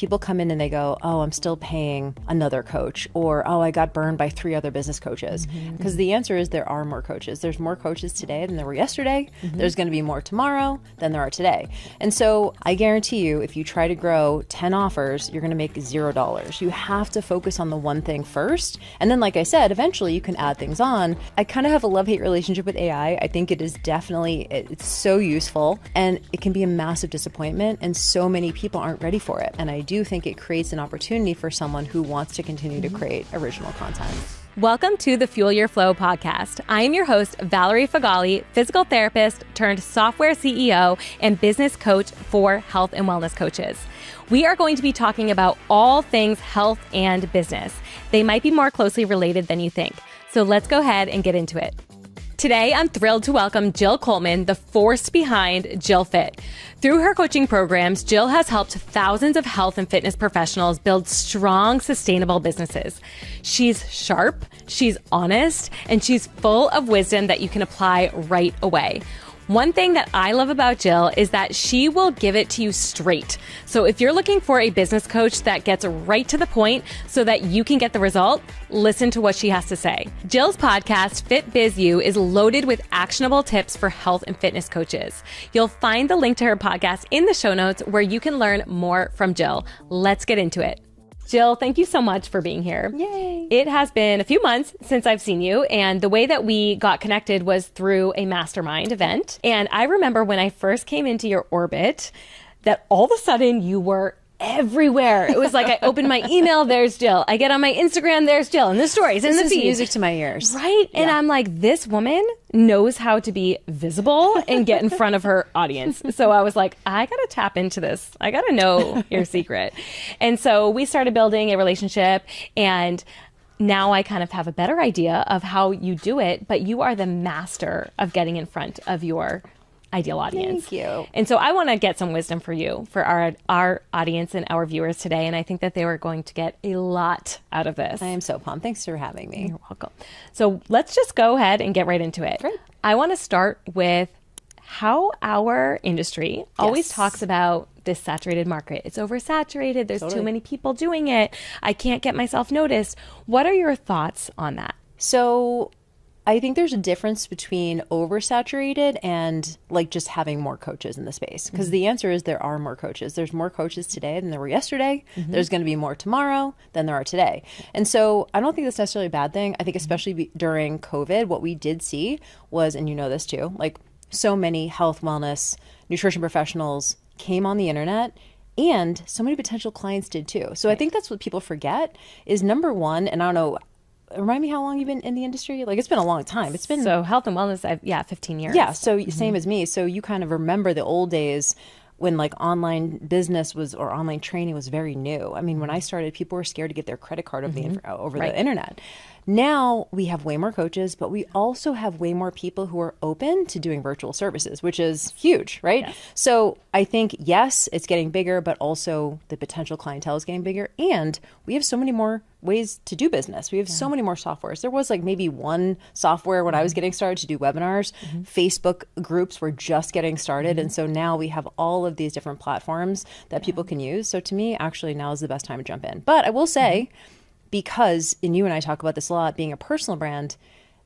people come in and they go, oh, I'm still paying another coach, or, oh, I got burned by 3 other business coaches. Because the answer is there are more coaches. There's more coaches today than there were yesterday. There's going to be more tomorrow than there are today. And so I guarantee you, if you try to grow 10 offers, you're going to make $0. You have to focus on the one thing first. And then, like I said, eventually you can add things on. I kind of have a love-hate relationship with AI. I think it is definitely, it's so useful, and it can be a massive disappointment, and so many people aren't ready for it. And I do think it creates an opportunity for someone who wants to continue to create original content. Welcome to the Fuel Your Flow podcast. I am your host, Valerie Fagali, physical therapist turned software CEO and business coach for health and wellness coaches. We are going to be talking about all things health and business. They might be more closely related than you think. So let's go ahead and get into it. Today, I'm thrilled to welcome Jill Coleman, the force behind Jill Fit. Through her coaching programs, Jill has helped thousands of health and fitness professionals build strong, sustainable businesses. She's sharp, she's honest, and she's full of wisdom that you can apply right away. One thing that I love about Jill is that she will give it to you straight. So if you're looking for a business coach that gets right to the point so that you can get the result, listen to what she has to say. Jill's podcast, Fit Biz You, is loaded with actionable tips for health and fitness coaches. You'll find the link to her podcast in the show notes where you can learn more from Jill. Let's get into it. Jill, thank you so much for being here. Yay! It has been a few months since I've seen you, and the way that we got connected was through a mastermind event. And I remember when I first came into your orbit that all of a sudden you were everywhere. It was like I opened my email, there's Jill. I get on my Instagram, there's Jill, and the stories and the feed. Music to my ears. Right? Yeah. And I'm like, this woman knows how to be visible and get in front of her audience. So I was like, I got to tap into this. I got to know your secret. And so we started building a relationship, and now I kind of have a better idea of how you do it, but you are the master of getting in front of your ideal audience. Thank you. And so I want to get some wisdom for you, for our audience and our viewers today. And I think that they were going to get a lot out of this. I am so pumped. Thanks for having me. You're welcome. So let's just go ahead and get right into it. Great. I want to start with how our industry always talks about this saturated market. It's oversaturated. There's too many people doing it. I can't get myself noticed. What are your thoughts on that? So I think there's a difference between oversaturated and like just having more coaches in the space. Because the answer is there are more coaches. There's more coaches today than there were yesterday. There's going to be more tomorrow than there are today. And so I don't think that's necessarily a bad thing. I think especially during COVID, what we did see was, and you know this too, like so many health, wellness, nutrition professionals came on the internet, and so many potential clients did too. So I think that's what people forget is number one, and I don't know, remind me how long you've been in the industry? Like, it's been a long time. It's been... So health and wellness, 15 years. Yeah, so same as me. So you kind of remember the old days when like online business was, or online training was very new. I mean, when I started, people were scared to get their credit card over the internet. Now we have way more coaches, but we also have way more people who are open to doing virtual services, which is huge, right? Yes. So I think, yes, it's getting bigger, but also the potential clientele is getting bigger. And we have so many more ways to do business. We have so many more softwares. There was like maybe one software when I was getting started to do webinars. Facebook groups were just getting started. And so now we have all of these different platforms that people can use. So to me, actually now is the best time to jump in. But I will say, because, and you and I talk about this a lot, being a personal brand,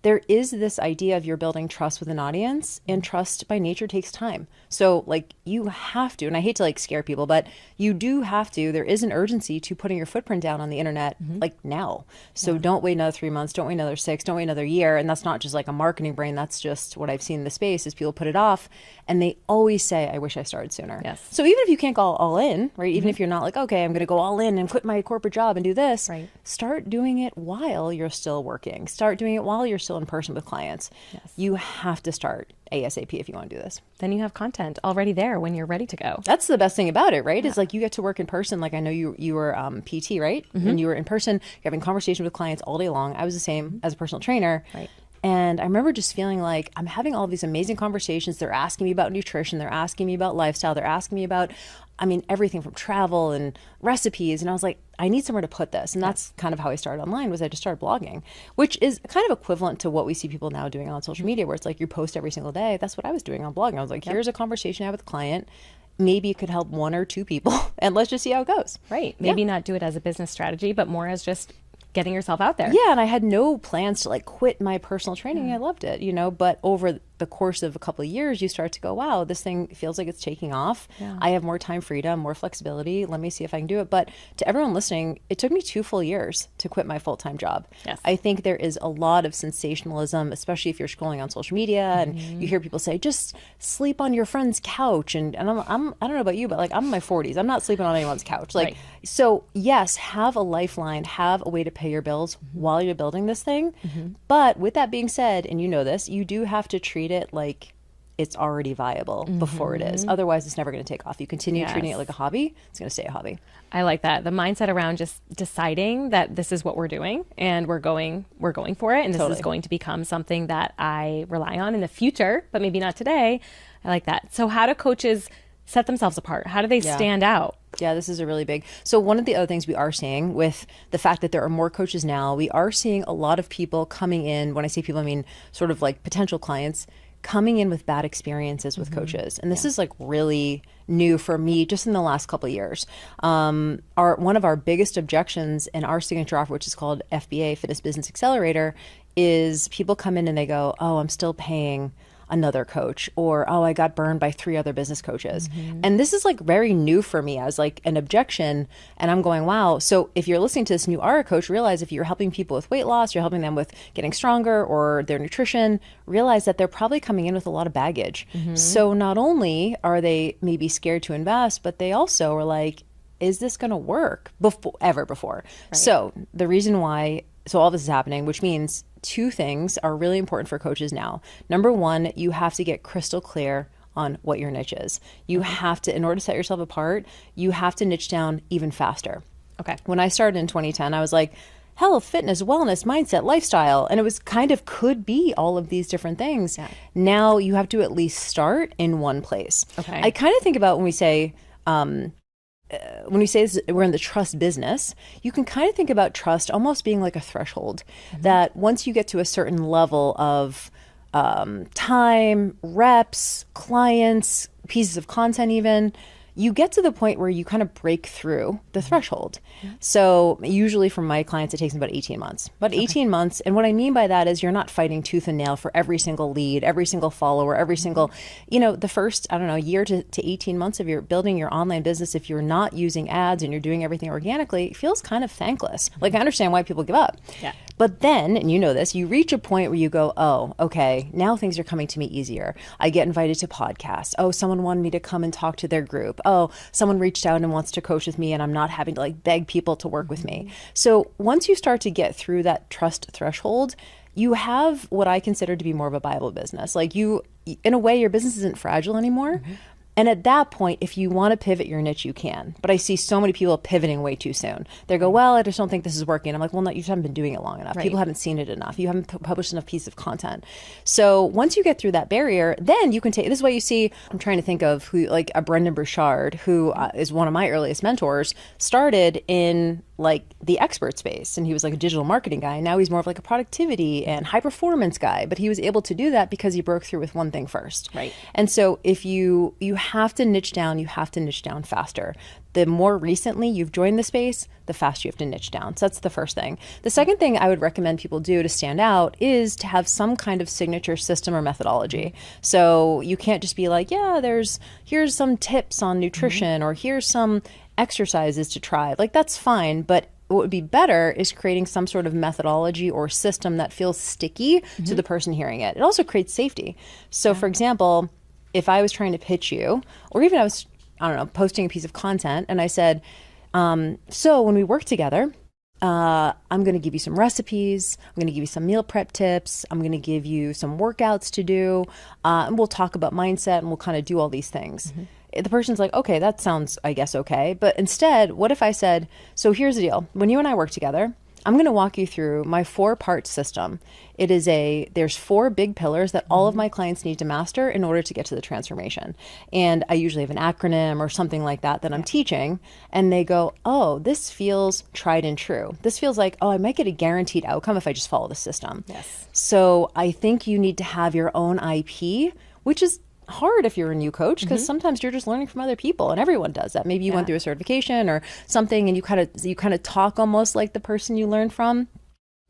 there is this idea of you're building trust with an audience, and trust by nature takes time. So like you have to, and I hate to like scare people, but you do have to, there is an urgency to putting your footprint down on the internet like now. So don't wait another 3 months, don't wait another 6, don't wait another year. And that's not just like a marketing brain. That's just what I've seen in the space is people put it off, and they always say, I wish I started sooner. Yes. So even if you can't go all in, right? Even if you're not like, okay, I'm going to go all in and quit my corporate job and do this, start doing it while you're still working. Start doing it while you're still in person with clients. Yes. You have to start ASAP if you want to do this. Then you have content already there when you're ready to go. That's the best thing about it, right? Is like you get to work in person. Like I know you were PT, right? And you were in person, you're having conversations with clients all day long. I was the same as a personal trainer. Right. And I remember just feeling like I'm having all these amazing conversations. They're asking me about nutrition. They're asking me about lifestyle. They're asking me about, everything from travel and recipes. And I was like, I need somewhere to put this. And that's kind of how I started online, was I just started blogging, which is kind of equivalent to what we see people now doing on social media, where it's like you post every single day. That's what I was doing on blogging. I was like, here's a conversation I have with a client. maybe it could help one or two people and let's just see how it goes. Right. Maybe not do it as a business strategy, but more as just getting yourself out there. Yeah. And I had no plans to like quit my personal training. I loved it, but over the course of a couple of years, you start to go, wow, this thing feels like it's taking off. Yeah. I have more time freedom, more flexibility. Let me see if I can do it. But to everyone listening, it took me 2 full years to quit my full-time job. Yes. I think there is a lot of sensationalism, especially if you're scrolling on social media and you hear people say, just sleep on your friend's couch. And I don't know about you, but like I'm in my 40s. I'm not sleeping on anyone's couch. Like, so yes, have a lifeline, have a way to pay your bills while you're building this thing. But with that being said, and you know this, you do have to treat it like it's already viable before it is. Otherwise, it's never going to take off. You continue treating it like a hobby, it's going to stay a hobby. I like that. The mindset around just deciding that this is what we're doing and we're going for it. And this is going to become something that I rely on in the future, but maybe not today. I like that. So how do coaches set themselves apart? How do they stand out? Yeah, this is a really big. So one of the other things we are seeing with the fact that there are more coaches now, we are seeing a lot of people coming in. When I say people, I mean sort of like potential clients coming in with bad experiences with coaches. And this is like really new for me just in the last couple of years. One of our biggest objections in our signature offer, which is called FBA, Fitness Business Accelerator, is people come in and they go, oh, I'm still paying another coach, or, oh, I got burned by 3 other business coaches. And this is like very new for me as like an objection. And I'm going, wow. So if you're listening to this new ARA coach, realize if you're helping people with weight loss, you're helping them with getting stronger or their nutrition, realize that they're probably coming in with a lot of baggage. So not only are they maybe scared to invest, but they also are like, is this going to work ever before? Right. So the reason why, so all this is happening, which means 2 things are really important for coaches now. Number 1, you have to get crystal clear on what your niche is. You have to, in order to set yourself apart, you have to niche down even faster. Okay. When I started in 2010, I was like, health, fitness, wellness, mindset, lifestyle. And it was kind of could be all of these different things. Yeah. Now you have to at least start in one place. Okay. I kind of think about when we say this, we're in the trust business, you can kind of think about trust almost being like a threshold that once you get to a certain level of time, reps, clients, pieces of content even, you get to the point where you kind of break through the threshold. So usually from my clients, it takes them about 18 months. But 18 months, and what I mean by that is you're not fighting tooth and nail for every single lead, every single follower, every single, the first, year to 18 months of your building your online business, if you're not using ads and you're doing everything organically, it feels kind of thankless. Like I understand why people give up. Yeah. But then, and you know this, you reach a point where you go, oh, okay, now things are coming to me easier. I get invited to podcasts. Oh, someone wanted me to come and talk to their group. Oh, someone reached out and wants to coach with me and I'm not having to like beg people to work with me. So once you start to get through that trust threshold, you have what I consider to be more of a viable business. Like you, in a way, your business isn't fragile anymore. And at that point, if you want to pivot your niche, you can. But I see so many people pivoting way too soon. They go, well, I just don't think this is working. I'm like, well, no, you just haven't been doing it long enough. Right. People haven't seen it enough. You haven't published enough pieces of content. So once you get through that barrier, then you can take, this is why you see, I'm trying to think of who, like a Brendan Burchard, who is one of my earliest mentors, started in like the expert space. And he was like a digital marketing guy. And now he's more of like a productivity and high performance guy. But he was able to do that because he broke through with one thing first. Right. And so if you have to niche down, you have to niche down faster. The more recently you've joined the space, the faster you have to niche down. So that's the first thing. The second thing I would recommend people do to stand out is to have some kind of signature system or methodology. So you can't just be like, yeah, here's some tips on nutrition or here's some exercises to try. Like that's fine, but what would be better is creating some sort of methodology or system that feels sticky to the person hearing it. It also creates safety. So for example, if I was trying to pitch you, or even I was, posting a piece of content and I said, so when we work together, I'm going to give you some recipes. I'm going to give you some meal prep tips. I'm going to give you some workouts to do. And we'll talk about mindset and we'll kind of do all these things. The person's like, okay, that sounds, I guess, okay. But instead, what if I said, so here's the deal. When you and I work together, I'm going to walk you through my 4-part system. There's 4 big pillars that all of my clients need to master in order to get to the transformation. And I usually have an acronym or something like that I'm teaching. And they go, oh, this feels tried and true. This feels like, oh, I might get a guaranteed outcome if I just follow the system. Yes. So I think you need to have your own IP, which is hard if you're a new coach, because sometimes you're just learning from other people, and everyone does that. Maybe you went through a certification or something, and you kind of talk almost like the person you learned from.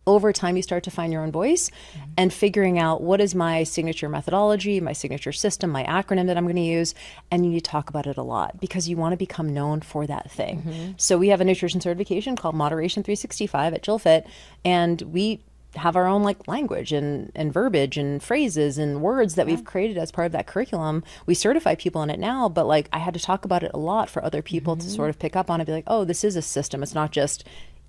Over time, you start to find your own voice and figuring out what is my signature methodology, my signature system, my acronym that I'm going to use. And you need to talk about it a lot because you want to become known for that thing. So we have a nutrition certification called Moderation 365 at Jill Fit, and we have our own like language and verbiage and phrases and words that we've created as part of that curriculum. We certify people in it now, but like I had to talk about it a lot for other people to sort of pick up on it, be like, oh, this is a system. It's not just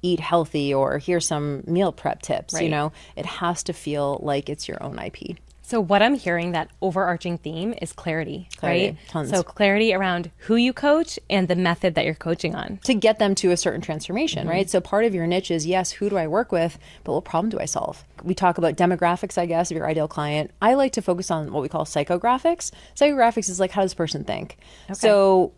eat healthy or here's some meal prep tips. You know, it has to feel like it's your own IP. So what I'm hearing, that overarching theme is clarity, right? Tons. So clarity around who you coach and the method that you're coaching on. To get them to a certain transformation, right? So part of your niche is, yes, who do I work with, but what problem do I solve? We talk about demographics, I guess, of your ideal client. I like to focus on what we call psychographics. Psychographics is like, how does this person think? So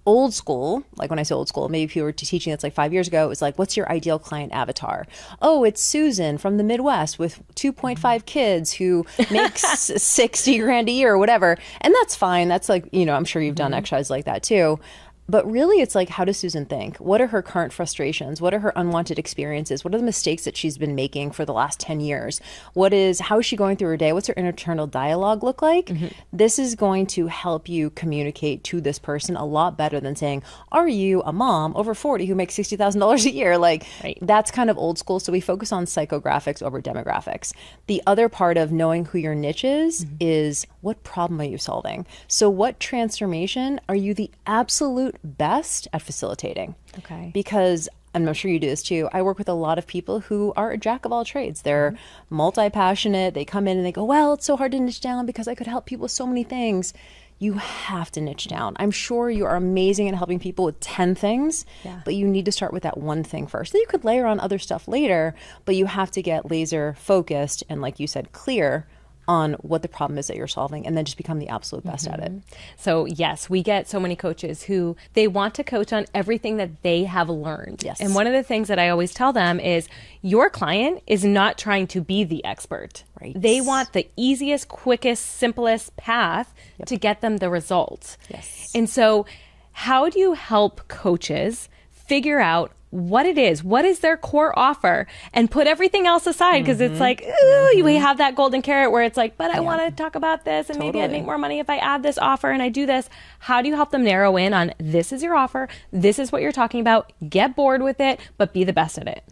old school, like when I say old school, maybe people were teaching that's like 5 years ago, it was like, what's your ideal client avatar? Oh, it's Susan from the Midwest with 2.5 kids who makes 60 grand a year or whatever. And that's fine. That's like, you know, I'm sure you've done exercise like that too. But really, it's like, how does Susan think? What are her current frustrations? What are her unwanted experiences? What are the mistakes that she's been making for the last 10 years? How is she going through her day? What's her internal dialogue look like? This is going to help you communicate to this person a lot better than saying, are you a mom over 40 who makes $60,000 a year? Like, that's kind of old school. So we focus on psychographics over demographics. The other part of knowing who your niche is what problem are you solving? So what transformation are you the absolute best at facilitating? Okay. Because, and I'm sure you do this too, I work with a lot of people who are a jack of all trades. They're multi-passionate. They come in and they go, well, it's so hard to niche down because I could help people with so many things. You have to niche down. I'm sure you are amazing at helping people with 10 things, but you need to start with that one thing first. Then you could layer on other stuff later, but you have to get laser focused and, like you said, clear on what the problem is that you're solving, and then just become the absolute best at it. So yes, we get so many coaches who they want to coach on everything that they have learned. Yes. And one of the things that I always tell them is your client is not trying to be the expert. Right. They want the easiest, quickest, simplest path to get them the results. Yes. And so how do you help coaches figure out what it is, what is their core offer, and put everything else aside? Because it's like, ooh, we have that golden carrot where it's like, but I want to talk about this and maybe I'd make more money if I add this offer and I do this. How do you help them narrow in on this is your offer, this is what you're talking about, get bored with it, but be the best at it?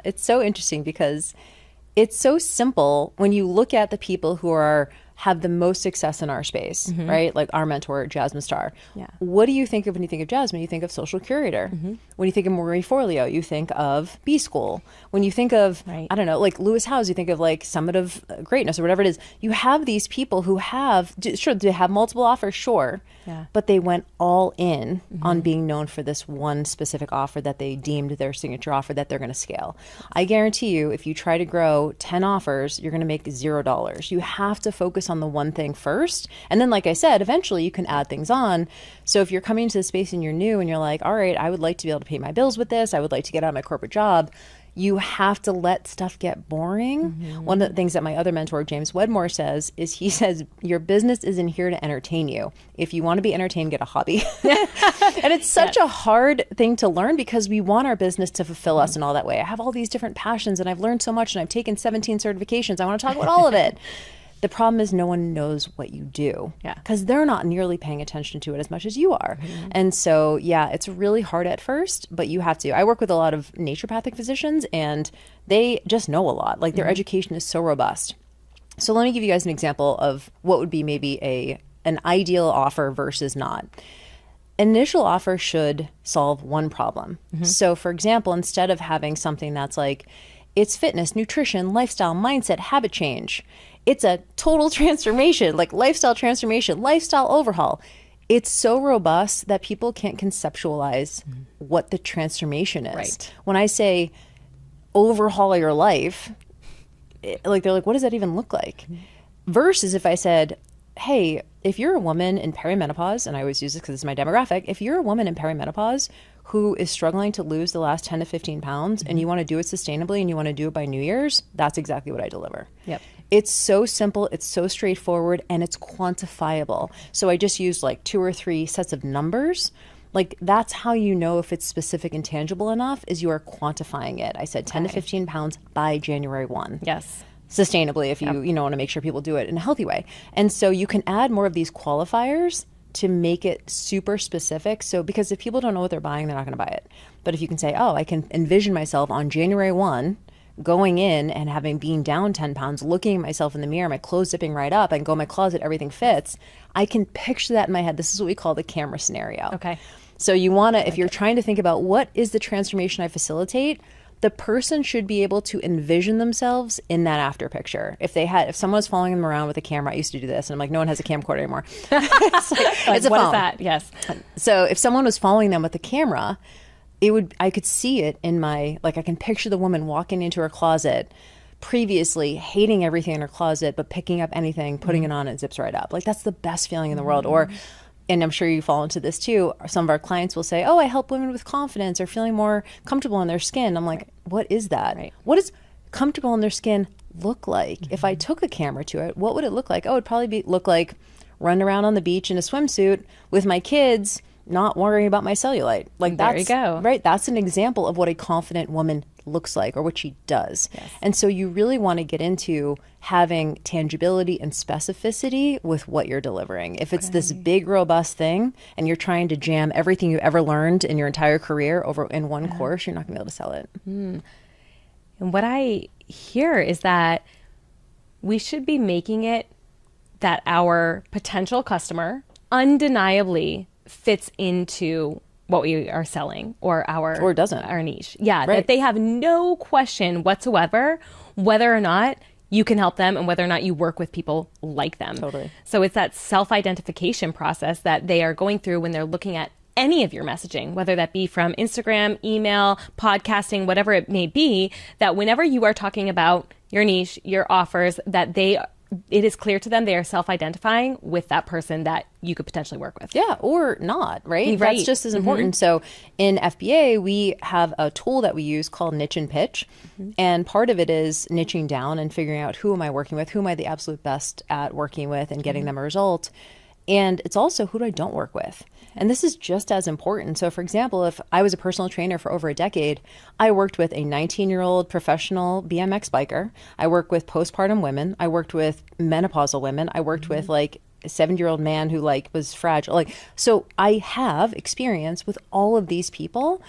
It's so interesting because it's so simple when you look at the people who have the most success in our space, right? Like our mentor, Jasmine Starr. What do you think of when you think of Jasmine? You think of social curator. When you think of Marie Forleo, you think of B School. When you think of, I don't know, like Lewis Howes, you think of like Summit of Greatness or whatever it is. You have these people who have, sure, they have multiple offers, sure, but they went all in on being known for this one specific offer that they deemed their signature offer that they're going to scale. I guarantee you, if you try to grow 10 offers, you're going to make $0. You have to focus on the one thing first. And then, like I said, eventually you can add things on. So if you're coming into the space and you're new and you're like, all right, I would like to be able to pay my bills with this. I would like to get out of my corporate job. You have to let stuff get boring. One of the things that my other mentor, James Wedmore, says is he says, your business isn't here to entertain you. If you want to be entertained, get a hobby. And it's such a hard thing to learn because we want our business to fulfill us in all that way. I have all these different passions and I've learned so much and I've taken 17 certifications. I want to talk about all of it. The problem is no one knows what you do because they're not nearly paying attention to it as much as you are. And so, it's really hard at first, but you have to. I work with a lot of naturopathic physicians and they just know a lot. Like their education is so robust. So let me give you guys an example of what would be maybe an ideal offer versus not. Initial offer should solve one problem. So for example, instead of having something that's like, it's fitness, nutrition, lifestyle, mindset, habit change, it's a total transformation, like lifestyle transformation, lifestyle overhaul. It's so robust that people can't conceptualize what the transformation is. Right. When I say overhaul your life, like they're like, what does that even look like? Versus if I said, hey, if you're a woman in perimenopause, and I always use this because it's my demographic, if you're a woman in perimenopause who is struggling to lose the last 10 to 15 pounds and you want to do it sustainably and you want to do it by New Year's, that's exactly what I deliver. It's so simple, it's so straightforward, and it's quantifiable. So I just used like 2 or 3 sets of numbers. Like that's how you know if it's specific and tangible enough, is you are quantifying it. I said 10 to 15 pounds by January 1. Yes. Sustainably, if you want to make sure people do it in a healthy way. And so you can add more of these qualifiers to make it super specific. So because if people don't know what they're buying, they're not going to buy it. But if you can say, oh, I can envision myself on January 1 going in and having being down 10 pounds, looking at myself in the mirror, my clothes zipping right up, and go in my closet, everything fits. I can picture that in my head. This is what we call the camera scenario. Okay. So you want to, if you're trying to think about what is the transformation I facilitate, the person should be able to envision themselves in that after picture. If someone was following them around with a camera, I used to do this, and I'm like, no one has a camcorder anymore. It's a what phone. is that? Yes. So if someone was following them with a camera, I could see it in my, like I can picture the woman walking into her closet previously hating everything in her closet, but picking up anything, putting it on, and it zips right up. Like that's the best feeling in the world. Or, and I'm sure you fall into this too, some of our clients will say, oh, I help women with confidence or feeling more comfortable in their skin. I'm like, what is that? Right. What does comfortable in their skin look like? If I took a camera to it, what would it look like? Oh, it'd probably look like running around on the beach in a swimsuit with my kids, not worrying about my cellulite. Like there you go. Right. That's an example of what a confident woman looks like, or what she does. Yes. And so you really want to get into having tangibility and specificity with what you're delivering. If it's this big, robust thing and you're trying to jam everything you ever learned in your entire career over in one course, you're not going to be able to sell it. And what I hear is that we should be making it that our potential customer undeniably fits into what we are selling or doesn't. our niche. Yeah. Right. That they have no question whatsoever whether or not you can help them and whether or not you work with people like them. Totally. So it's that self-identification process that they are going through when they're looking at any of your messaging, whether that be from Instagram, email, podcasting, whatever it may be, that whenever you are talking about your niche, your offers, that it is clear to them they are self-identifying with that person that you could potentially work with. Yeah, or not, right? Right. That's just as important. So in FBA, we have a tool that we use called Niche and Pitch. And part of it is niching down and figuring out who am I working with, who am I the absolute best at working with and getting them a result. And it's also who do I don't work with. And this is just as important. So for example, if I was a personal trainer for over a decade, I worked with a 19-year-old professional BMX biker. I worked with postpartum women. I worked with menopausal women. I worked with like a 70-year-old man who like was fragile. So I have experience with all of these people.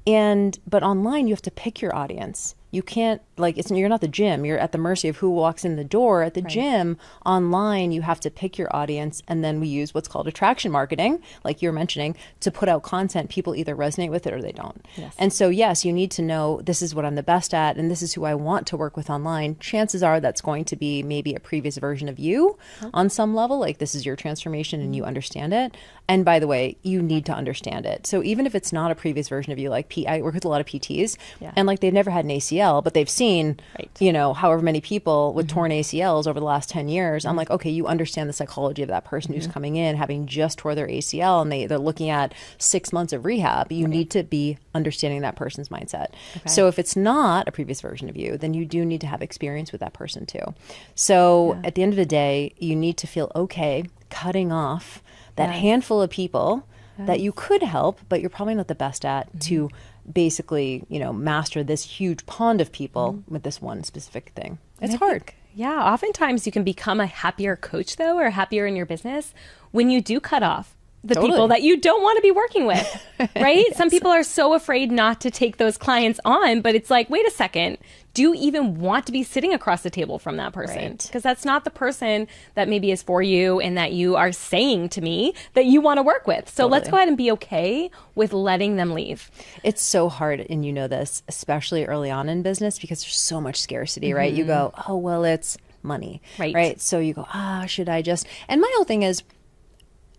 But online you have to pick your audience. You can't, you're not the gym. You're at the mercy of who walks in the door. At the gym, online, you have to pick your audience. And then we use what's called attraction marketing, like you're mentioning, to put out content. People either resonate with it or they don't. Yes. And so, yes, you need to know this is what I'm the best at and this is who I want to work with online. Chances are that's going to be maybe a previous version of you on some level. Like this is your transformation and you understand it. And by the way, you need to understand it. So even if it's not a previous version of you, like I work with a lot of PTs and like they've never had an ACL, but they've seen, however many people with torn ACLs over the last 10 years. I'm like, okay, you understand the psychology of that person who's coming in, having just tore their ACL and they're looking at 6 months of rehab. You need to be understanding that person's mindset. Okay. So if it's not a previous version of you, then you do need to have experience with that person too. So at the end of the day, you need to feel okay cutting off that handful of people that you could help, but you're probably not the best at to basically, master this huge pond of people with this one specific thing. It's hard. Oftentimes you can become a happier coach though, or happier in your business when you do cut off the people that you don't want to be working with, right? Yes. Some people are so afraid not to take those clients on, but it's like, wait a second, do you even want to be sitting across the table from that person? Because that's not the person that maybe is for you and that you are saying to me that you want to work with. So let's go ahead and be okay with letting them leave. It's so hard, and you know this, especially early on in business, because there's so much scarcity, right? You go, oh, well, it's money, right? So you go, should I just... And my whole thing is,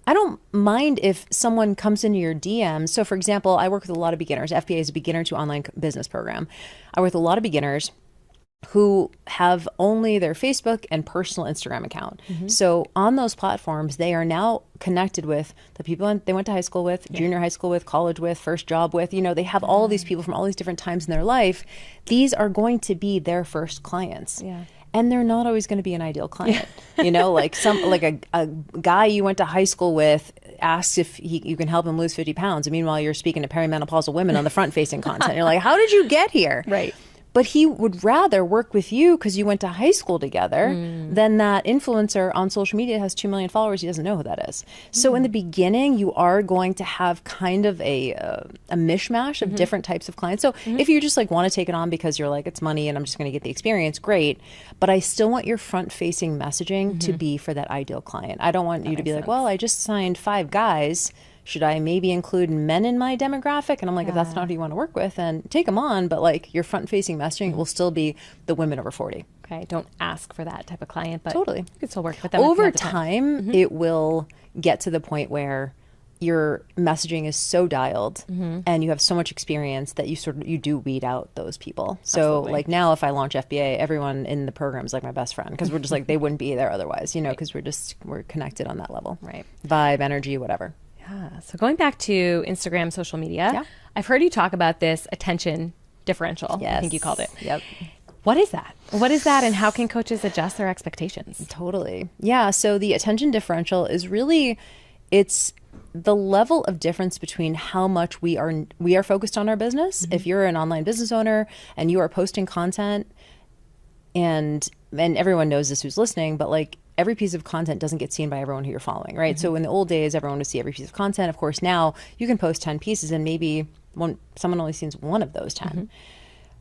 I don't mind if someone comes into your DMs. So for example, I work with a lot of beginners. FBA is a beginner to online business program. I work with a lot of beginners who have only their Facebook and personal Instagram account. So on those platforms, they are now connected with the people they went to high school with, junior high school with, college with, first job with. They have all these people from all these different times in their life. These are going to be their first clients. And they're not always going to be an ideal client. You know, like a guy you went to high school with asks if you can help him lose 50 pounds. And meanwhile, you're speaking to perimenopausal women on the front-facing content. You're like, how did you get here? Right. But he would rather work with you because you went to high school together than that influencer on social media has 2 million followers. He doesn't know who that is. So in the beginning, you are going to have kind of a mishmash of different types of clients. So if you just like want to take it on because you're like, it's money and I'm just going to get the experience, great. But I still want your front-facing messaging to be for that ideal client. I don't want you to be like, well, I just signed 5 guys. Should I maybe include men in my demographic? And I'm like, if that's not who you want to work with, then take them on. But like your front-facing messaging will still be the women over 40. Okay, don't ask for that type of client, but totally, you can still work with them. Over time, it will get to the point where your messaging is so dialed and you have so much experience that you do weed out those people. So like now if I launch FBA, everyone in the program is like my best friend because we're just like, they wouldn't be there otherwise, you know, because we're connected on that level. Right. Vibe, energy, whatever. Yeah. So going back to Instagram, social media, I've heard you talk about this attention differential. Yes. I think you called it. Yep. What is that? What is that, and how can coaches adjust their expectations? Totally. Yeah. So the attention differential is really, it's the level of difference between how much we are focused on our business. If you're an online business owner and you are posting content, and everyone knows this who's listening, but like every piece of content doesn't get seen by everyone who you're following, right? So in the old days, everyone would see every piece of content. Of course, now you can post 10 pieces and maybe someone only sees one of those 10.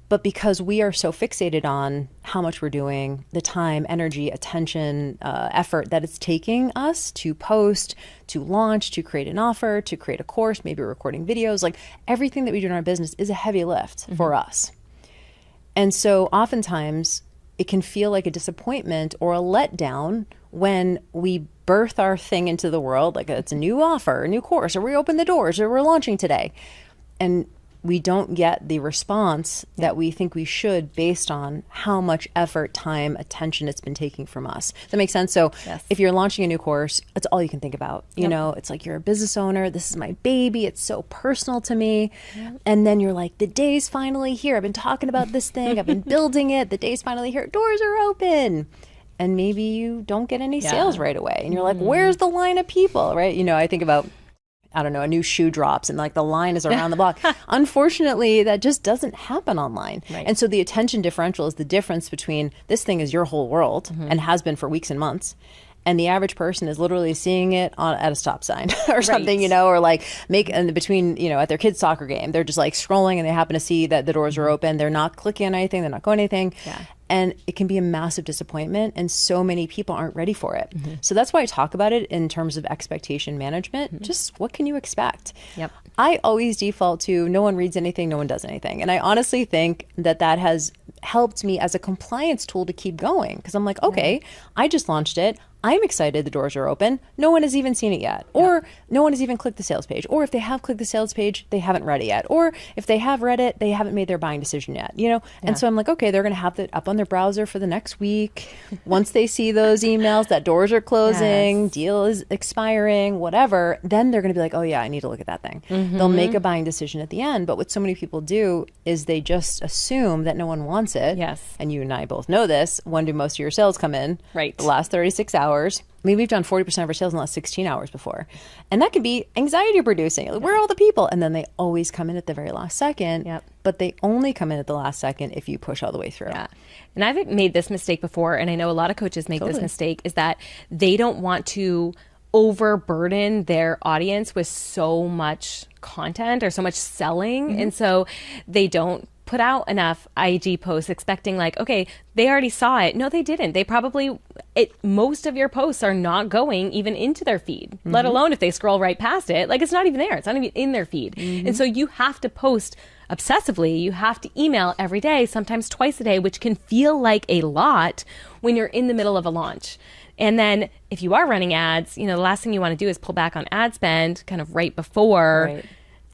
But because we are so fixated on how much we're doing, the time, energy, attention, effort that it's taking us to post, to launch, to create an offer, to create a course, maybe recording videos, like everything that we do in our business is a heavy lift for us. And so oftentimes it can feel like a disappointment or a letdown when we birth our thing into the world, like it's a new offer, a new course, or we open the doors, or we're launching today. And we don't get the response that we think we should based on how much effort, time, attention it's been taking from us. Does that make sense? So if you're launching a new course, it's all you can think about. You know, it's like you're a business owner. This is my baby. It's so personal to me. And then you're like, the day's finally here. I've been talking about this thing. I've been building it. The day's finally here. Doors are open. And maybe you don't get any sales right away. And you're like, where's the line of people, right? You know, I think about, I don't know, a new shoe drops and like the line is around the block. Unfortunately, that just doesn't happen online. And so the attention differential is the difference between this thing is your whole world and has been for weeks and months. And the average person is literally seeing it at a stop sign or something, you know, or like between, you know, at their kid's soccer game, they're just like scrolling and they happen to see that the doors are open. They're not clicking on anything. They're not going anything. And it can be a massive disappointment. And so many people aren't ready for it. So that's why I talk about it in terms of expectation management. Just what can you expect? I always default to no one reads anything, no one does anything. And I honestly think that has helped me as a compliance tool to keep going. Because I'm like, okay, I just launched it. I'm excited the doors are open. No one has even seen it yet. Or no one has even clicked the sales page. Or if they have clicked the sales page, they haven't read it yet. Or if they have read it, they haven't made their buying decision yet. You know? And so I'm like, okay, they're going to have it up on their browser for the next week. Once they see those emails that doors are closing, deal is expiring, whatever, then they're going to be like, oh yeah, I need to look at that thing. They'll make a buying decision at the end. But what so many people do is they just assume that no one wants it. And you and I both know this. When do most of your sales come in? The last 36 hours. I mean, we've done 40% of our sales in the last 16 hours before. And that can be anxiety producing. Like, where are all the people? And then they always come in at the very last second. But they only come in at the last second if you push all the way through. And I've made this mistake before, and I know a lot of coaches make this mistake, is that they don't want to overburden their audience with so much content or so much selling. And so they don't put out enough IG posts expecting like, okay, they already saw it. No, they didn't. They probably, most of your posts are not going even into their feed, let alone if they scroll right past it. Like, it's not even there. It's not even in their feed. And so you have to post obsessively. You have to email every day, sometimes twice a day, which can feel like a lot when you're in the middle of a launch. And then if you are running ads, you know, the last thing you want to do is pull back on ad spend kind of right before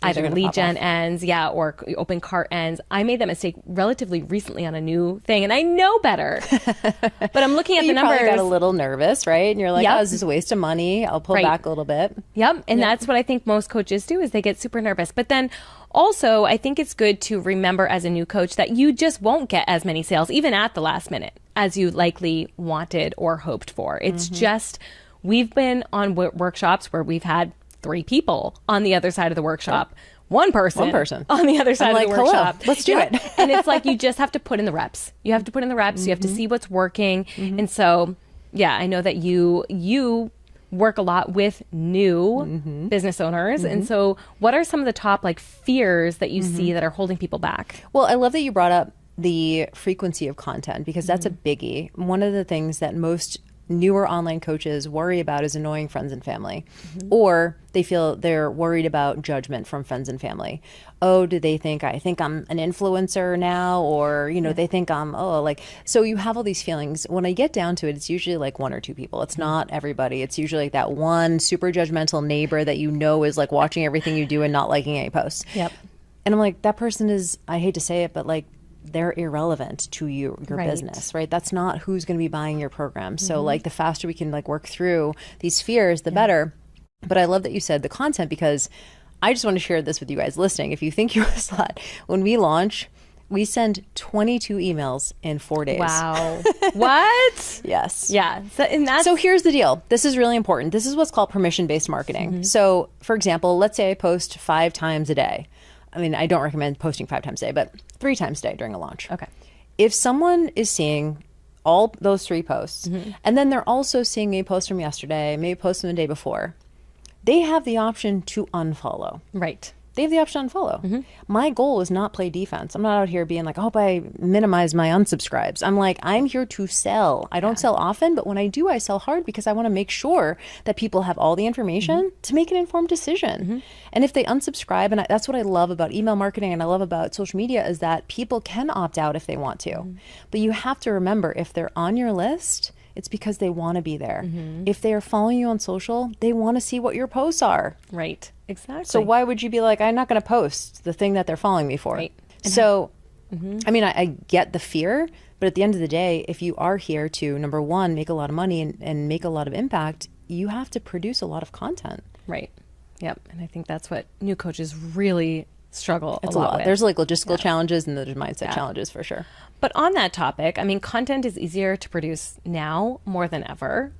either lead gen ends, or open cart ends. I made that mistake relatively recently on a new thing, and I know better. But I'm looking at the numbers. You probably got a little nervous, right? And you're like, oh, this is a waste of money. I'll pull back a little bit. And that's what I think most coaches do, is they get super nervous. But then also, I think it's good to remember as a new coach that you just won't get as many sales, even at the last minute. as you likely wanted or hoped for. It's just, we've been on workshops where we've had 3 people on the other side of the workshop. One person on the other side of the workshop. Hello, let's do it. And it's like, you just have to put in the reps. You have to put in the reps. You have to see what's working. And so, yeah, I know that you work a lot with new business owners. And so what are some of the top like fears that you see that are holding people back? Well, I love that you brought up the frequency of content, because that's a biggie. One of the things that most newer online coaches worry about is annoying friends and family, or they feel they're worried about judgment from friends and family. Oh, do they think I think I'm an influencer now? Or, you know, they think I'm, so you have all these feelings. When I get down to it, it's usually like 1 or 2 people. It's not everybody. It's usually like that one super judgmental neighbor that you know is like watching everything you do and not liking any posts. Yep. And I'm like, that person is, I hate to say it, but like, they're irrelevant to your business, right? That's not who's going to be buying your program. So like the faster we can like work through these fears, the better. But I love that you said the content, because I just want to share this with you guys listening. If you think you're a slut, when we launch, we send 22 emails in 4 days. Wow. What? Yes. Yeah. So here's the deal. This is really important. This is what's called permission-based marketing. So for example, let's say I post 5 times a day. I mean, I don't recommend posting 5 times a day, but 3 times a day during a launch. Okay. If someone is seeing all those 3 posts, and then they're also seeing a post from yesterday, maybe a post from the day before, they have the option to unfollow. Right. They have the option to unfollow. My goal is not play defense. I'm not out here being like, I hope I minimize my unsubscribes. I'm like, I'm here to sell. I don't sell often, but when I do, I sell hard, because I want to make sure that people have all the information to make an informed decision. And if they unsubscribe, and that's what I love about email marketing and I love about social media, is that people can opt out if they want to. But you have to remember, if they're on your list, it's because they want to be there. If they are following you on social, they want to see what your posts are. Right. Exactly. So why would you be like, I'm not going to post the thing that they're following me for? Right. So, I mean, I get the fear, but at the end of the day, if you are here to, number one, make a lot of money and make a lot of impact, you have to produce a lot of content. Right. Yep. And I think that's what new coaches really struggle It's a lot with. There's like logistical challenges and there's mindset challenges for sure. But on that topic, I mean, content is easier to produce now more than ever.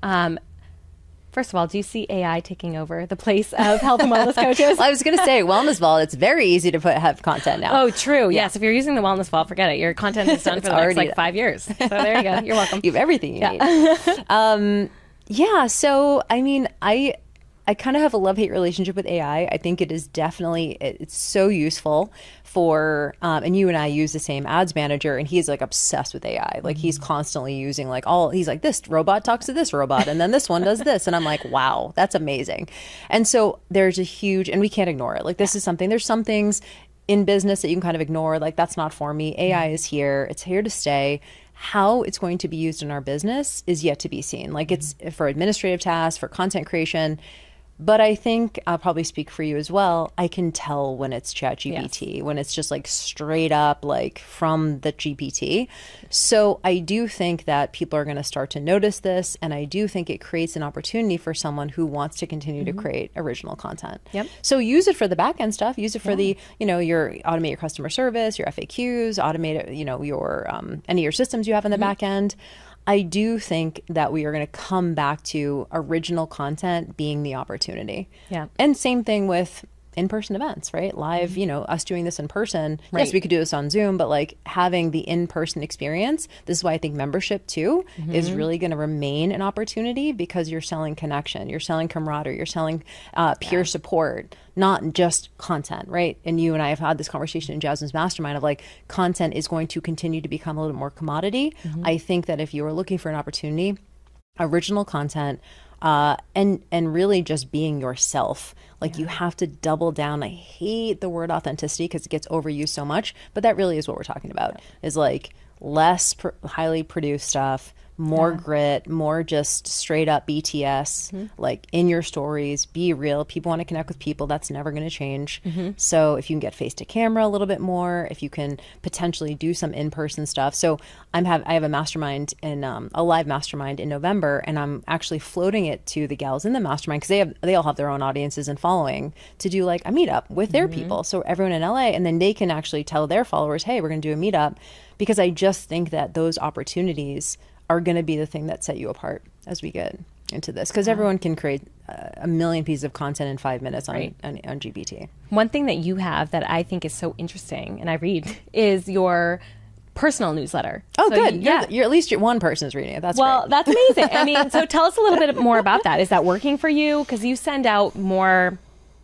First of all, do you see AI taking over the place of health and wellness coaches? Well, I was going to say, Wellness Vault, it's very easy to have content now. Oh, true. Yeah. Yes. If you're using the Wellness Vault, forget it. Your content is done for the next like 5 years. So there you go. You're welcome. You have everything you need. So, I mean, I kind of have a love-hate relationship with AI. I think it is definitely, it's so useful for, and you and I use the same ads manager, and he's like obsessed with AI. Like he's constantly using like he's like, this robot talks to this robot, and then this one does this. And I'm like, wow, that's amazing. And so there's a huge, and we can't ignore it. Like this is something, there's some things in business that you can kind of ignore. Like that's not for me. AI is here. It's here to stay. How it's going to be used in our business is yet to be seen. Like it's for administrative tasks, for content creation. But I think I'll probably speak for you as well. I can tell when it's ChatGPT, when it's just like straight up like from the GPT. So I do think that people are going to start to notice this. And I do think it creates an opportunity for someone who wants to continue to create original content. Yep. So use it for the back end stuff. Use it for the, your automate your customer service, your FAQs, automate, your any of your systems you have in the back end. I do think that we are going to come back to original content being the opportunity. Yeah. And same thing with in-person events, right? Live, us doing this in person. Right. Yes, we could do this on Zoom, but like having the in-person experience, this is why I think membership too is really going to remain an opportunity, because you're selling connection, you're selling camaraderie, you're selling peer support, not just content, right? And you and I have had this conversation in Jasmine's mastermind of like, content is going to continue to become a little more commodity. I think that if you are looking for an opportunity, original content, and really just being yourself. Like you have to double down. I hate the word authenticity because it gets overused so much, but that really is what we're talking about, is like less highly produced stuff, more grit, more just straight up BTS, like in your stories, be real. People want to connect with people. That's never going to change. So if you can get face to camera a little bit more, if you can potentially do some in-person stuff. So I have a mastermind in a live mastermind in November, and I'm actually floating it to the gals in the mastermind because they all have their own audiences and following to do like a meetup with their people. So everyone in LA, and then they can actually tell their followers, hey, we're going to do a meetup, because I just think that those opportunities are going to be the thing that set you apart as we get into this, because everyone can create a million pieces of content in 5 minutes on GPT. One thing that you have that I think is so interesting, and I read, is your personal newsletter. Oh, so good. You're at least one person is reading it. That's great. That's amazing. I mean, so tell us a little bit more about that. Is that working for you? Because you send out more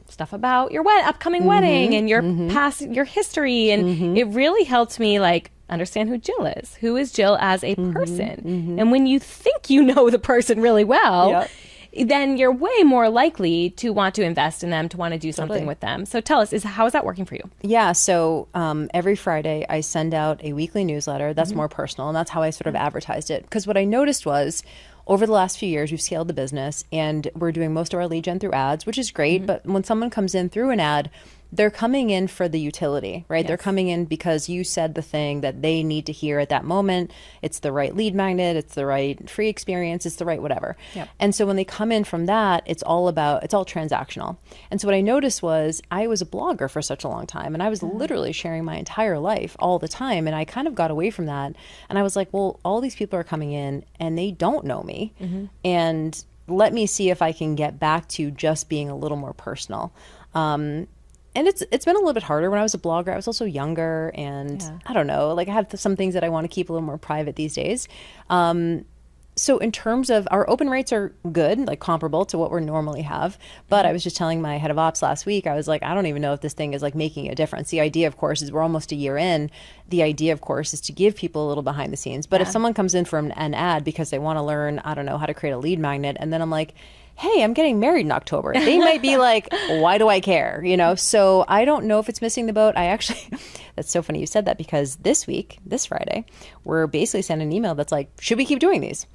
stuff about your upcoming wedding and your past, your history, and it really helped me like understand who Jill is. Who is Jill as a person? And when you think you know the person really well, then you're way more likely to want to invest in them, to want to do something with them. So tell us, how is that working for you? Yeah, so every Friday I send out a weekly newsletter that's more personal, and that's how I sort of advertised it. Because what I noticed was, over the last few years, we've scaled the business and we're doing most of our lead gen through ads, which is great. But when someone comes in through an ad, they're coming in for the utility, right? Yes. They're coming in because you said the thing that they need to hear at that moment. It's the right lead magnet. It's the right free experience. It's the right whatever. Yep. And so when they come in from that, it's all transactional. And so what I noticed was I was a blogger for such a long time, and I was literally sharing my entire life all the time. And I kind of got away from that. And I was like, well, all these people are coming in and they don't know me. And let me see if I can get back to just being a little more personal. And it's been a little bit harder. When I was a blogger, I was also younger, and I don't know, like I have some things that I want to keep a little more private these days. So in terms of our open rates are good, like comparable to what we normally have. But I was just telling my head of ops last week, I was like, I don't even know if this thing is like making a difference. The idea, of course, is we're almost a year in. The idea, of course, is to give people a little behind the scenes. But if someone comes in from an ad because they want to learn, I don't know, how to create a lead magnet, and then I'm like, hey, I'm getting married in October, they might be like, why do I care? You know, so I don't know if it's missing the boat. That's so funny you said that, because this Friday, we're basically sending an email that's like, should we keep doing these?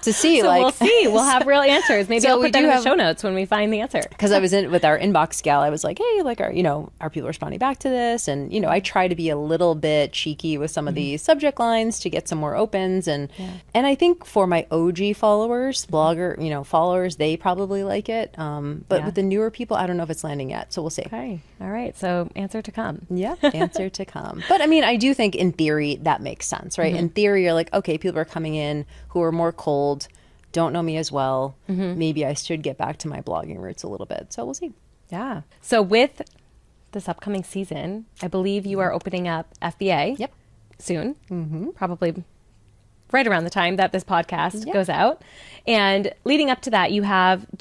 To see, so like, we'll see. We'll have real answers. Maybe I'll put that in the show notes when we find the answer. Because I was in with our inbox gal, I was like, hey, like, are people responding back to this? And, I try to be a little bit cheeky with some of the subject lines to get some more opens. And I think for my OG followers, blogger, followers, they probably like it. But with the newer people, I don't know if it's landing yet. So we'll see. Okay. All right. So answer to come. Yeah. Answer to come. But I mean, I do think in theory that makes sense, right? In theory, you're like, okay, people are coming in who are more cold, don't know me as well. Maybe I should get back to my blogging roots a little bit. So we'll see. Yeah. So with this upcoming season, I believe you are opening up FBA soon, probably right around the time that this podcast goes out. And leading up to that, do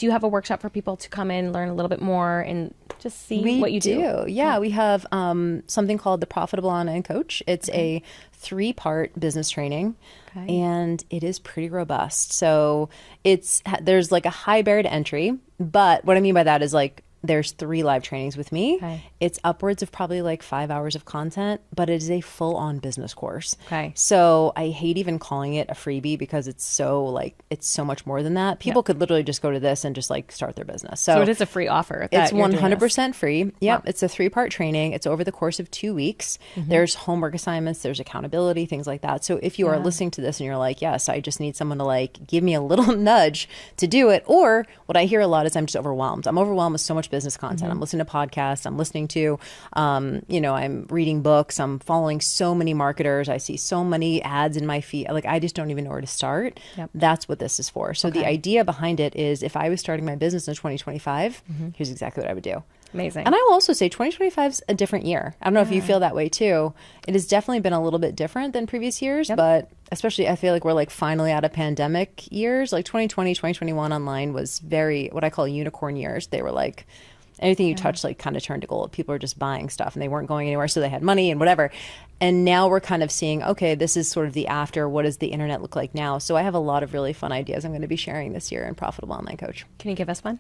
you have a workshop for people to come in, learn a little bit more, and just see what you do? Yeah, we have something called the Profitable Online Coach. It's a 3-part business training, and it is pretty robust. So there's like a high barrier to entry, but what I mean by that is like, there's 3 live trainings with me. It's upwards of probably like 5 hours of content, but it is a full-on business course. So I hate even calling it a freebie, because it's so much more than that. People could literally just go to this and just like start their business. So it is a free offer. It's 100% free. Yep. Wow. It's a 3-part training. It's over the course of 2 weeks. There's homework assignments, there's accountability, things like that. So if you are listening to this and you're like, yes, I just need someone to like give me a little nudge to do it. Or what I hear a lot is I'm just overwhelmed. I'm overwhelmed with so much business content. I'm listening to podcasts. I'm listening to, I'm reading books. I'm following so many marketers. I see so many ads in my feed. Like, I just don't even know where to start. That's what this is for. So the idea behind it is, if I was starting my business in 2025, here's exactly what I would do. Amazing. And I will also say 2025 is a different year. I don't know if you feel that way too. It has definitely been a little bit different than previous years, but especially I feel like we're like finally out of pandemic years. Like 2020, 2021 online was very, what I call unicorn years. They were like, anything you touch like kind of turned to gold. People were just buying stuff and they weren't going anywhere, so they had money and whatever. And now we're kind of seeing, okay, this is sort of the after. What does the internet look like now? So I have a lot of really fun ideas I'm going to be sharing this year in Profitable Online Coach. Can you give us one?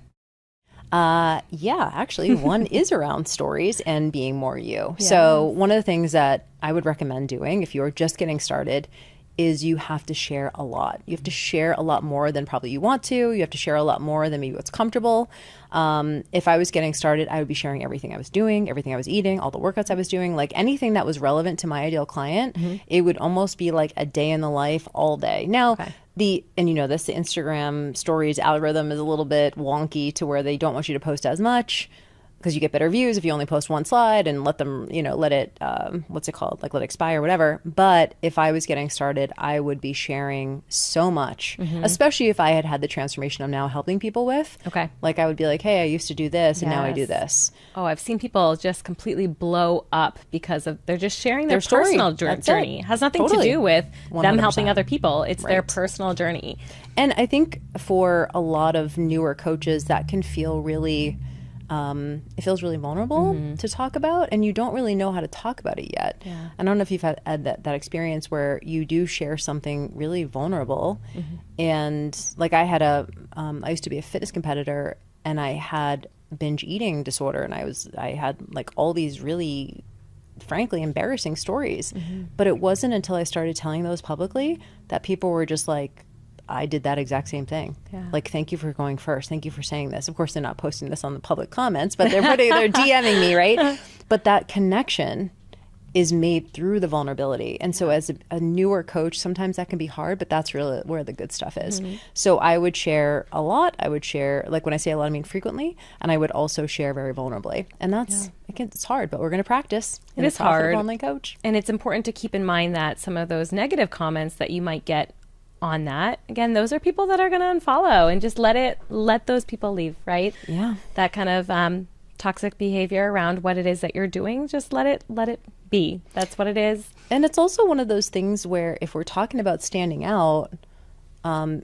Yeah, actually one is around stories and being more you. So one of the things that I would recommend doing if you're just getting started is you have to share a lot. You have to share a lot more than probably you want to. You have to share a lot more than maybe what's comfortable. If I was getting started, I would be sharing everything I was doing, everything I was eating, all the workouts I was doing, like anything that was relevant to my ideal client. It would almost be like a day in the life all day. Now, and you know this, the Instagram stories algorithm is a little bit wonky to where they don't want you to post as much, because you get better views if you only post one slide and let them, let it, what's it called? Like let it expire, whatever. But if I was getting started, I would be sharing so much, especially if I had the transformation I'm now helping people with. Okay. Like I would be like, hey, I used to do this and now I do this. Oh, I've seen people just completely blow up because they're just sharing their story. personal journey. It has nothing to do with 100%. them helping other people. It's their personal journey. And I think for a lot of newer coaches, that can feel really... it feels really vulnerable to talk about, and you don't really know how to talk about it yet. I don't know if you've had that experience where you do share something really vulnerable. And like I had I used to be a fitness competitor, and I had binge eating disorder, and I had like all these really frankly embarrassing stories. But it wasn't until I started telling those publicly that people were just like, I did that exact same thing. Like, thank you for going first. Thank you for saying this. Of course, they're not posting this on the public comments, but they're DMing me, right? But that connection is made through the vulnerability. And so as a newer coach, sometimes that can be hard, but that's really where the good stuff is. So I would share a lot. I would share, like when I say a lot, I mean frequently. And I would also share very vulnerably. And that's, again, it's hard, but we're going to practice. It is hard. Online coach. And it's important to keep in mind that some of those negative comments that you might get on that, again, those are people that are going to unfollow, and just let those people leave, right? That kind of toxic behavior around what it is that you're doing, just let it be. That's what it is. And it's also one of those things where if we're talking about standing out,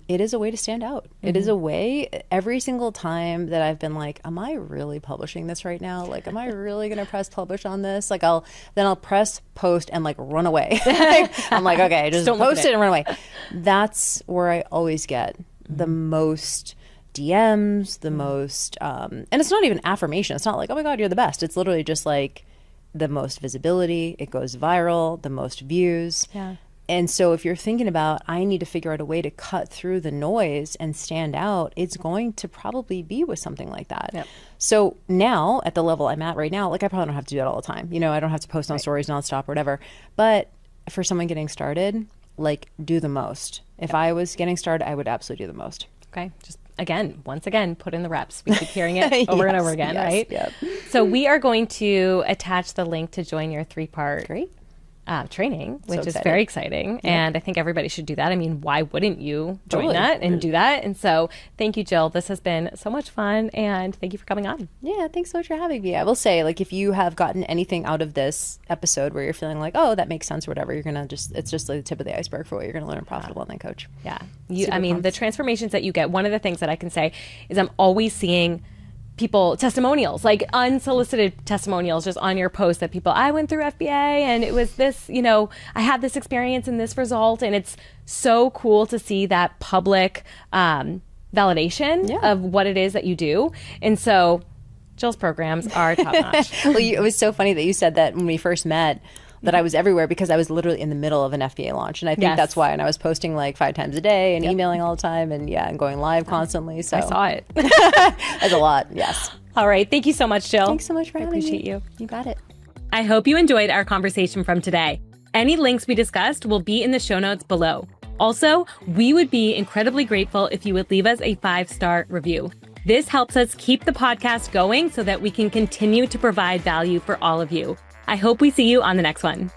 it is a way to stand out. It is a way. Every single time that I've been like, am I really publishing this right now? Like, am I really going to press publish on this? Like I'll press post and like run away. I'm like, okay, just post it and run away. That's where I always get the most DMs, the most, and it's not even affirmation. It's not like, oh my God, you're the best. It's literally just like the most visibility. It goes viral, the most views. And so if you're thinking about, I need to figure out a way to cut through the noise and stand out, it's going to probably be with something like that. So now at the level I'm at right now, like I probably don't have to do that all the time. I don't have to post on stories nonstop or whatever. But for someone getting started, like do the most. If I was getting started, I would absolutely do the most. Okay. Just once again, put in the reps. We keep hearing it over and over again, right? So we are going to attach the link to join your 3-part training, which is very exciting. And I think everybody should do that. I mean, why wouldn't you join that and do that? And so thank you, Jill. This has been so much fun. And thank you for coming on. Yeah, thanks so much for having me. I will say, like, if you have gotten anything out of this episode where you're feeling like, oh, that makes sense or whatever, you're going to it's just like the tip of the iceberg for what you're going to learn in Profitable Online Coach. The transformations that you get, one of the things that I can say is I'm always seeing people testimonials, like unsolicited testimonials just on your post that people, I went through FBA and it was this, I had this experience and this result. And it's so cool to see that public validation of what it is that you do. And so Jill's programs are top notch. Well, it was so funny that you said that when we first met, that I was everywhere, because I was literally in the middle of an FBA launch. And I think that's why. And I was posting like 5 times a day and emailing all the time and and going live constantly. So I saw it. That's a lot. Yes. All right. Thank you so much, Jill. Thanks so much for having me. I appreciate you. You got it. I hope you enjoyed our conversation from today. Any links we discussed will be in the show notes below. Also, we would be incredibly grateful if you would leave us a 5-star review. This helps us keep the podcast going so that we can continue to provide value for all of you. I hope we see you on the next one.